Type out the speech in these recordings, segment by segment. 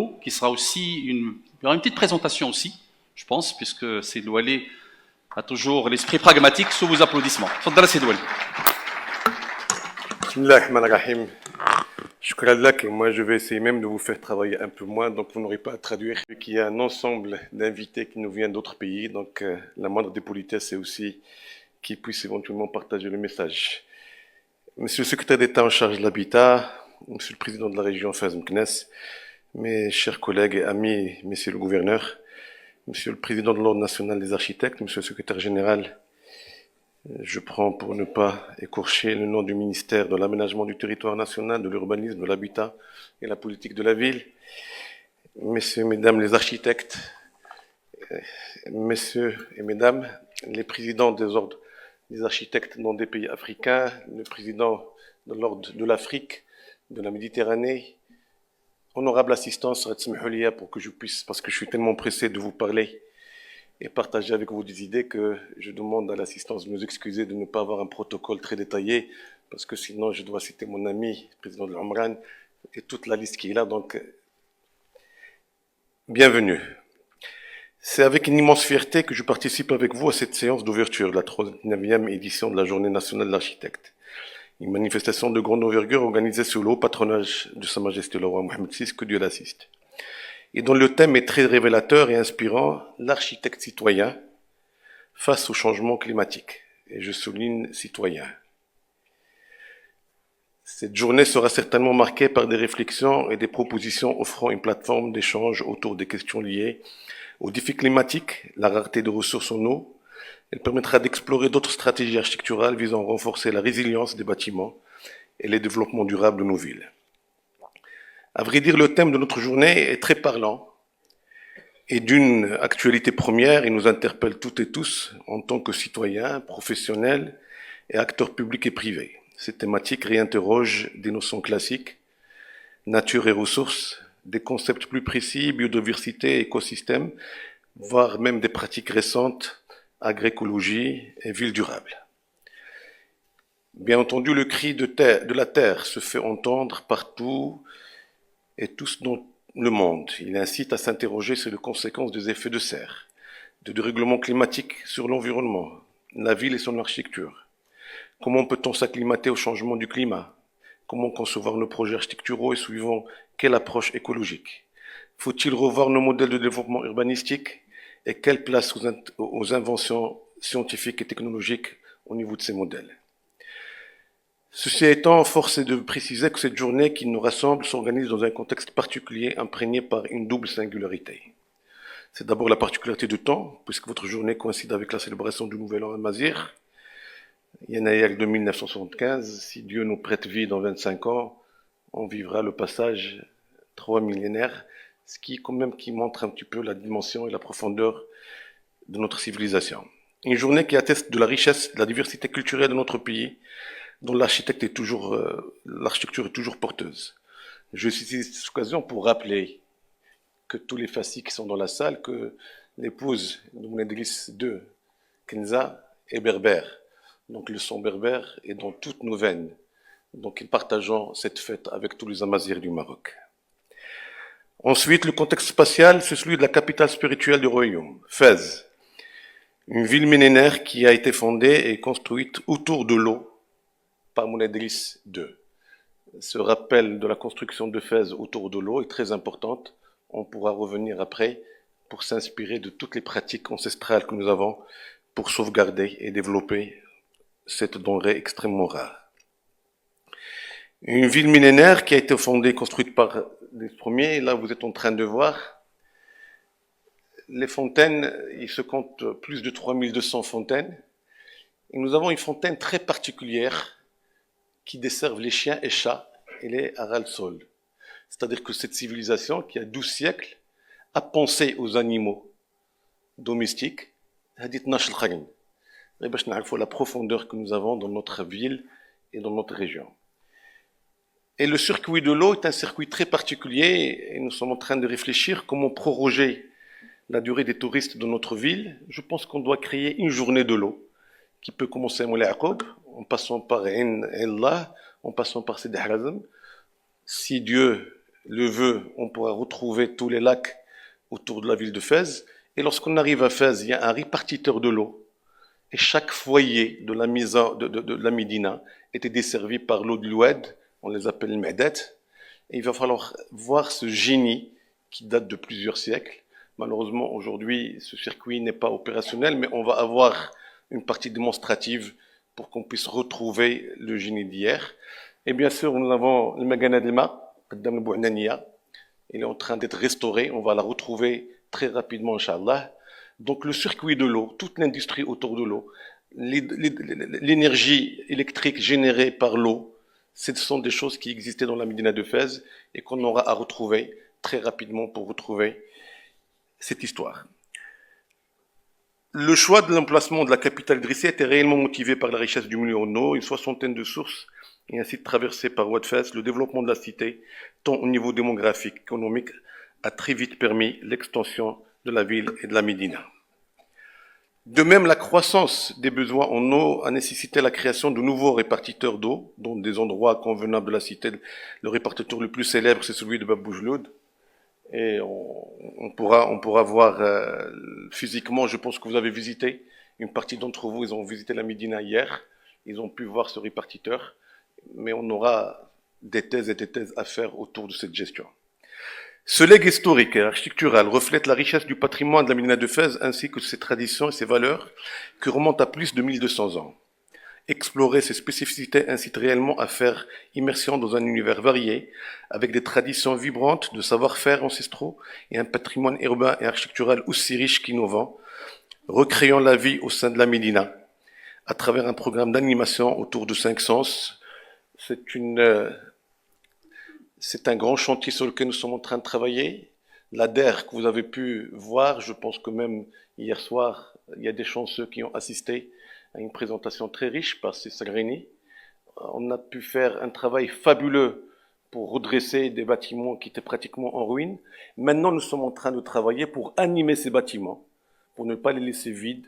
qui sera aussi il y aura une petite présentation aussi, je pense, puisque Seyd Louali a toujours l'esprit pragmatique sous vos applaudissements. Tfaddal Seyd Louali. Bismillahirrahmanirrahim. Shukran lak, et moi je vais essayer même de vous faire travailler un peu moins, donc vous n'aurez pas à traduire. Il y a un ensemble d'invités qui nous viennent d'autres pays, donc la moindre des politesses c'est aussi qu'ils puissent éventuellement partager le message. Monsieur le secrétaire d'État en charge de l'habitat, Monsieur le président de la région Fès Meknès, mes chers collègues et amis, Monsieur le gouverneur, Monsieur le président de l'Ordre national des architectes, Monsieur le secrétaire général, je prends pour ne pas écorcher le nom du ministère de l'aménagement du territoire national, de l'urbanisme, de l'habitat et la politique de la ville, Messieurs, Mesdames les architectes, Messieurs et Mesdames les présidents des ordres des architectes dans des pays africains, le président de l'ordre de l'Afrique, de la Méditerranée, honorable assistance, pour que je puisse, parce que je suis tellement pressé de vous parler et partager avec vous des idées que je demande à l'assistance de nous excuser de ne pas avoir un protocole très détaillé, parce que sinon je dois citer mon ami, le président de l'Omran, et toute la liste qui est là, donc bienvenue. C'est avec une immense fierté que je participe avec vous à cette séance d'ouverture de la 39e édition de la Journée nationale de l'architecte. Une manifestation de grande envergure organisée sous le haut patronage de Sa Majesté le roi Mohamed VI, que Dieu l'assiste. Et dont le thème est très révélateur et inspirant, l'architecte citoyen face au changement climatique. Et je souligne citoyen. Cette journée sera certainement marquée par des réflexions et des propositions offrant une plateforme d'échange autour des questions liées aux défis climatiques, la rareté de ressources en eau. Elle permettra d'explorer d'autres stratégies architecturales visant à renforcer la résilience des bâtiments et le développement durable de nos villes. À vrai dire, le thème de notre journée est très parlant et d'une actualité première. Il nous interpelle toutes et tous en tant que citoyens, professionnels et acteurs publics et privés. Cette thématique réinterroge des notions classiques, nature et ressources, des concepts plus précis, biodiversité, écosystème, voire même des pratiques récentes, agroécologie et ville durable. Bien entendu, le cri de la terre se fait entendre partout et tous dans le monde. Il incite à s'interroger sur les conséquences des effets de serre, de dérèglement climatique sur l'environnement, la ville et son architecture. Comment peut-on s'acclimater au changement du climat? Comment concevoir nos projets architecturaux et suivant quelle approche écologique? Faut-il revoir nos modèles de développement urbanistique? Et quelle place aux inventions scientifiques et technologiques au niveau de ces modèles? Ceci étant, force est de préciser que cette journée qui nous rassemble s'organise dans un contexte particulier imprégné par une double singularité. C'est d'abord la particularité du temps, puisque votre journée coïncide avec la célébration du Nouvel An Amazigh, Yanayek de 1975. Si Dieu nous prête vie dans 25 ans, on vivra le passage 3 millénaires, ce qui quand même qui montre un petit peu la dimension et la profondeur de notre civilisation. Une journée qui atteste de la richesse, de la diversité culturelle de notre pays, dont l'architecture est toujours porteuse. Je saisis cette occasion pour rappeler que tous les fascis qui sont dans la salle, que l'épouse de Moulay Idriss II, Kenza, est berbère. Donc le sang berbère est dans toutes nos veines. Donc nous partageons cette fête avec tous les Amazirs du Maroc. Ensuite, le contexte spatial, c'est celui de la capitale spirituelle du royaume, Fès. Une ville millénaire qui a été fondée et construite autour de l'eau par Moulay Idriss II. Ce rappel de la construction de Fès autour de l'eau est très importante. On pourra revenir après pour s'inspirer de toutes les pratiques ancestrales que nous avons pour sauvegarder et développer cette denrée extrêmement rare. Une ville millénaire qui a été fondée, construite par les premiers. Là, vous êtes en train de voir les fontaines. Il se compte plus de 3200 fontaines. Et nous avons une fontaine très particulière qui desservent les chiens et chats et les Aral-Sol. C'est-à-dire que cette civilisation, qui a 12 siècles, a pensé aux animaux domestiques. La profondeur que nous avons dans notre ville et dans notre région. Et le circuit de l'eau est un circuit très particulier et nous sommes en train de réfléchir comment proroger la durée des touristes dans notre ville. Je pense qu'on doit créer une journée de l'eau qui peut commencer à Moulay Aqoub, en passant par Ain Allah, en passant par Sidi Harazm. Si Dieu le veut, on pourra retrouver tous les lacs autour de la ville de Fès. Et lorsqu'on arrive à Fès, il y a un répartiteur de l'eau. Et chaque foyer de la maison de la Médina était desservi par l'eau de l'Oued, on les appelle le Medet. Et il va falloir voir ce génie qui date de plusieurs siècles. Malheureusement, aujourd'hui, ce circuit n'est pas opérationnel, mais on va avoir une partie démonstrative pour qu'on puisse retrouver le génie d'hier. Et bien sûr, nous avons le Magana Delma, Qaddam al-Bou'naniya. Il est en train d'être restauré. On va la retrouver très rapidement, Inch'Allah. Donc, le circuit de l'eau, toute l'industrie autour de l'eau, l'énergie électrique générée par l'eau, ce sont des choses qui existaient dans la Médina de Fès et qu'on aura à retrouver très rapidement pour retrouver cette histoire. Le choix de l'emplacement de la capitale drissée était réellement motivé par la richesse du milieu en eau, une soixantaine de sources et un site traversé par Oued Fès. Le développement de la cité, tant au niveau démographique qu'économique, a très vite permis l'extension de la ville et de la Médina. De même, la croissance des besoins en eau a nécessité la création de nouveaux répartiteurs d'eau, dont des endroits convenables de la cité. Le répartiteur le plus célèbre, c'est celui de Bab Boujloud. Et on pourra voir physiquement, je pense que vous avez visité, une partie d'entre vous, ils ont visité la Médina hier, ils ont pu voir ce répartiteur, mais on aura des thèses et des thèses à faire autour de cette gestion. Ce legs historique et architectural reflète la richesse du patrimoine de la Médina de Fès ainsi que ses traditions et ses valeurs qui remontent à plus de 1200 ans. Explorer ces spécificités incite réellement à faire immersion dans un univers varié, avec des traditions vibrantes, de savoir-faire ancestraux et un patrimoine urbain et architectural aussi riche qu'innovant, recréant la vie au sein de la Médina à travers un programme d'animation autour de 5 sens. C'est un grand chantier sur lequel nous sommes en train de travailler. La DER que vous avez pu voir, je pense que même hier soir, il y a des chanceux qui ont assisté à une présentation très riche par Sagrini. On a pu faire un travail fabuleux pour redresser des bâtiments qui étaient pratiquement en ruine. Maintenant, nous sommes en train de travailler pour animer ces bâtiments, pour ne pas les laisser vides.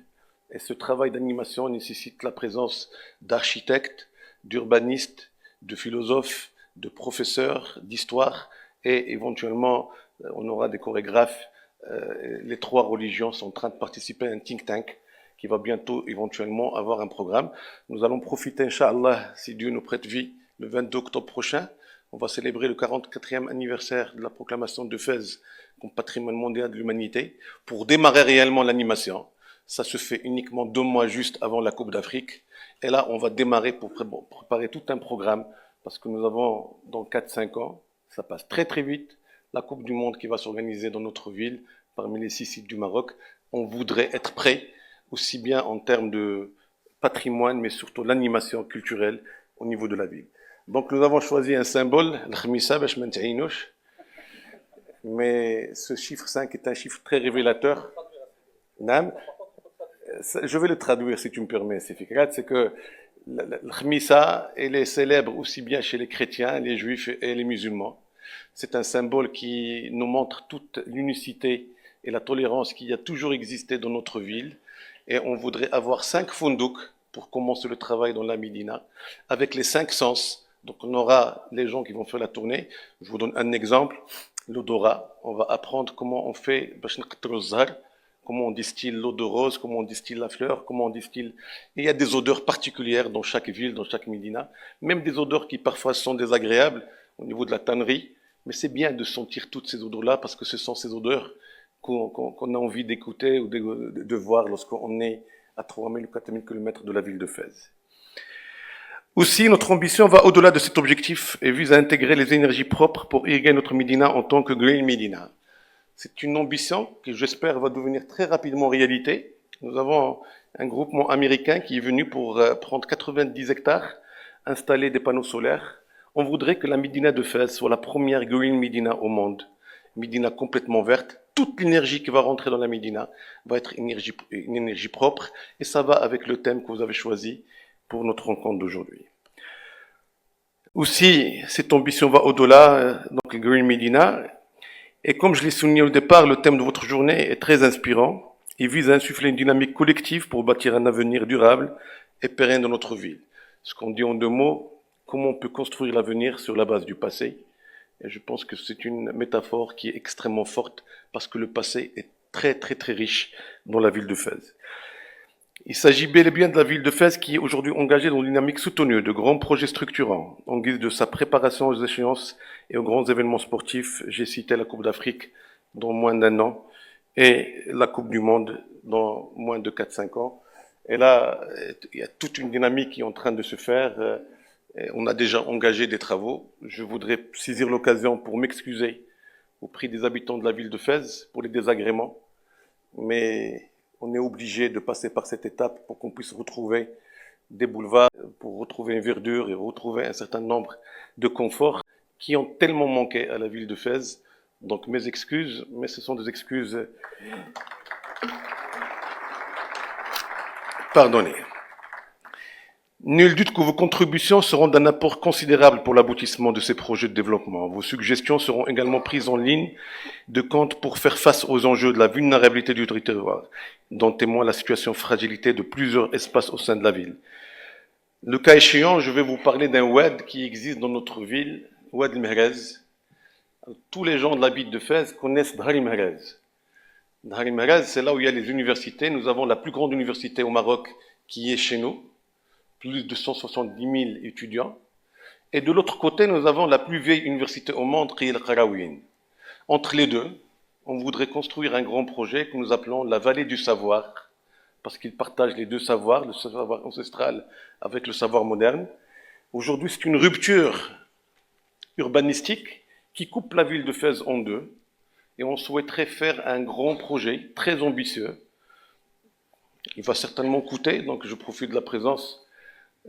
Et ce travail d'animation nécessite la présence d'architectes, d'urbanistes, de philosophes, de professeurs d'histoire et éventuellement on aura des chorégraphes. Les 3 religions sont en train de participer à un think tank qui va bientôt éventuellement avoir un programme. Nous allons profiter, Inch'Allah, si Dieu nous prête vie, le 22 octobre prochain. On va célébrer le 44e anniversaire de la proclamation de Fès comme patrimoine mondial de l'humanité pour démarrer réellement l'animation. Ça se fait uniquement 2 mois juste avant la Coupe d'Afrique. Et là, on va démarrer pour préparer tout un programme parce que nous avons, dans 4-5 ans, ça passe très très vite, la Coupe du Monde qui va s'organiser dans notre ville, parmi les 6 sites du Maroc. On voudrait être prêt, aussi bien en termes de patrimoine, mais surtout l'animation culturelle au niveau de la ville. Donc nous avons choisi un symbole, l'Khmissa, mais ce chiffre 5 est un chiffre très révélateur. Je vais le traduire si tu me permets, c'est que le Khmissa, elle est célèbre aussi bien chez les chrétiens, les juifs et les musulmans. C'est un symbole qui nous montre toute l'unicité et la tolérance qui a toujours existé dans notre ville. Et on voudrait avoir 5 fundouks pour commencer le travail dans la Médina, avec les 5 sens. Donc on aura les gens qui vont faire la tournée. Je vous donne un exemple, l'odorat. On va apprendre comment on fait comment on distille l'eau de rose, comment on distille la fleur, comment on distille. Et il y a des odeurs particulières dans chaque ville, dans chaque Médina, même des odeurs qui parfois sont désagréables au niveau de la tannerie, mais c'est bien de sentir toutes ces odeurs-là parce que ce sont ces odeurs qu'on a envie d'écouter ou de voir lorsqu'on est à 3000 ou 4000 km de la ville de Fès. Aussi, notre ambition va au-delà de cet objectif et vise à intégrer les énergies propres pour irriguer notre Médina en tant que Green Médina. C'est une ambition qui, j'espère, va devenir très rapidement réalité. Nous avons un groupement américain qui est venu pour prendre 90 hectares, installer des panneaux solaires. On voudrait que la Médina de Fès soit la première Green Médina au monde. Médina complètement verte. Toute l'énergie qui va rentrer dans la Médina va être une énergie propre. Et ça va avec le thème que vous avez choisi pour notre rencontre d'aujourd'hui. Aussi, cette ambition va au-delà, donc Green Médina. Et comme je l'ai souligné au départ, le thème de votre journée est très inspirant. Il vise à insuffler une dynamique collective pour bâtir un avenir durable et pérenne dans notre ville. Ce qu'on dit en 2 mots, comment on peut construire l'avenir sur la base du passé. Et je pense que c'est une métaphore qui est extrêmement forte parce que le passé est très très très riche dans la ville de Fès. Il s'agit bel et bien de la ville de Fès qui est aujourd'hui engagée dans une dynamique soutenue de grands projets structurants en guise de sa préparation aux échéances et aux grands événements sportifs. J'ai cité la Coupe d'Afrique dans moins d'1 an et la Coupe du Monde dans moins de 4-5 ans. Et là, il y a toute une dynamique qui est en train de se faire. On a déjà engagé des travaux. Je voudrais saisir l'occasion pour m'excuser auprès des habitants de la ville de Fès pour les désagréments. Mais on est obligé de passer par cette étape pour qu'on puisse retrouver des boulevards, pour retrouver une verdure et retrouver un certain nombre de conforts qui ont tellement manqué à la ville de Fès. Donc mes excuses, mais ce sont des excuses pardonnées. Nul doute que vos contributions seront d'un apport considérable pour l'aboutissement de ces projets de développement. Vos suggestions seront également prises en ligne de compte pour faire face aux enjeux de la vulnérabilité du territoire, dont témoigne la situation de fragilité de plusieurs espaces au sein de la ville. Le cas échéant, je vais vous parler d'un WAD qui existe dans notre ville, Oued El Mehrez. Tous les gens de la ville de Fès connaissent Dhar El Mehrez. Dhar El Mehrez, c'est là où il y a les universités. Nous avons la plus grande université au Maroc qui est chez nous. Plus de 170 000 étudiants. Et de l'autre côté, nous avons la plus vieille université au monde, Qiyel Qarawiyyin. Entre les deux, on voudrait construire un grand projet que nous appelons la vallée du savoir, parce qu'ils partagent les deux savoirs, le savoir ancestral avec le savoir moderne. Aujourd'hui, c'est une rupture urbanistique qui coupe la ville de Fès en deux, et on souhaiterait faire un grand projet très ambitieux. Il va certainement coûter, donc je profite de la présence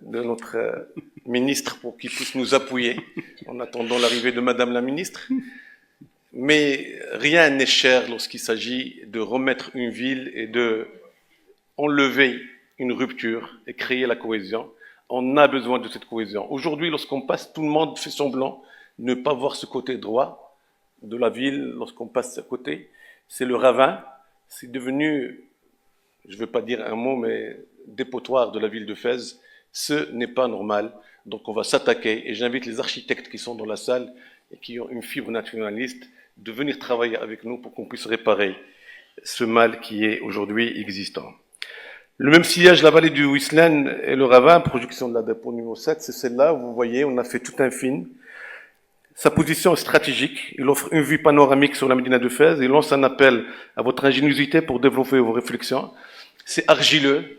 de notre ministre pour qu'il puisse nous appuyer en attendant l'arrivée de Madame la ministre. Mais rien n'est cher lorsqu'il s'agit de remettre une ville et de enlever une rupture et créer la cohésion. On a besoin de cette cohésion. Aujourd'hui, lorsqu'on passe, tout le monde fait semblant de ne pas voir ce côté droit de la ville. Lorsqu'on passe à côté, c'est le ravin. C'est devenu, je ne veux pas dire un mot, mais dépotoir de la ville de Fès. Ce n'est pas normal, donc on va s'attaquer et j'invite les architectes qui sont dans la salle et qui ont une fibre nationaliste de venir travailler avec nous pour qu'on puisse réparer ce mal qui est aujourd'hui existant. Le même sillage, la vallée du Ouislane et le ravin, projection de la dépôt numéro 7, c'est celle-là, vous voyez, on a fait tout un film. Sa position est stratégique, il offre une vue panoramique sur la Médina de Fès, il lance un appel à votre ingéniosité pour développer vos réflexions. C'est argileux,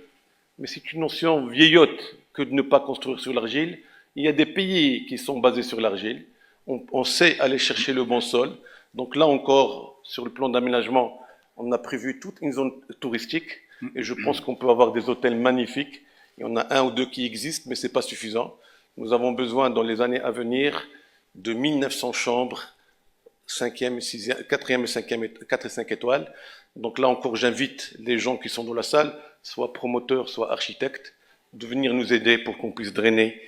mais c'est une notion vieillotte que de ne pas construire sur l'argile. Il y a des pays qui sont basés sur l'argile. On sait aller chercher le bon sol. Donc là encore, sur le plan d'aménagement, on a prévu toute une zone touristique et je pense qu'on peut avoir des hôtels magnifiques. Il y en a 1 ou 2 qui existent, mais ce n'est pas suffisant. Nous avons besoin, dans les années à venir, de 1900 chambres, 5e, 6e, 4e et 5e, 4 et 5 étoiles. Donc là encore, j'invite les gens qui sont dans la salle, soit promoteurs, soit architectes, de venir nous aider pour qu'on puisse drainer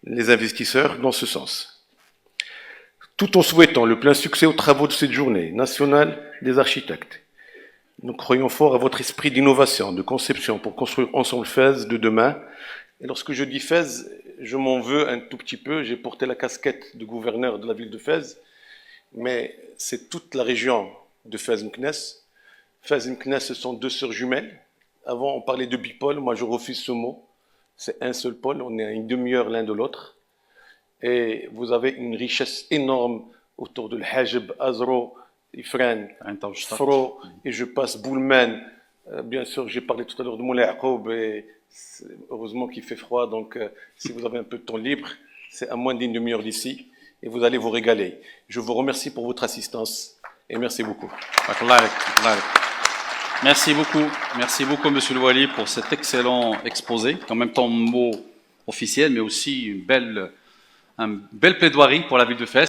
les investisseurs dans ce sens. Tout en souhaitant le plein succès aux travaux de cette journée nationale des architectes. Nous croyons fort à votre esprit d'innovation, de conception pour construire ensemble Fès de demain. Et lorsque je dis Fès, je m'en veux un tout petit peu. J'ai porté la casquette de gouverneur de la ville de Fès, mais c'est toute la région de Fès-Meknès. Fès-Meknès, ce sont 2 sœurs jumelles. Avant, on parlait de bipôle. Moi, je refuse ce mot. C'est un seul pôle. On est à une demi-heure l'un de l'autre. Et vous avez une richesse énorme autour de l'Hajib, Azro, Ifran, Fro, et je passe Boulmen. Bien sûr, j'ai parlé tout à l'heure de Moulay Aqoub, et heureusement qu'il fait froid. Donc, si vous avez un peu de temps libre, c'est à moins d'une demi-heure d'ici. Et vous allez vous régaler. Je vous remercie pour votre assistance. Et merci beaucoup. Merci beaucoup, Monsieur le Wali, pour cet excellent exposé, en même temps mot officiel, mais aussi une belle plaidoirie pour la ville de Fès.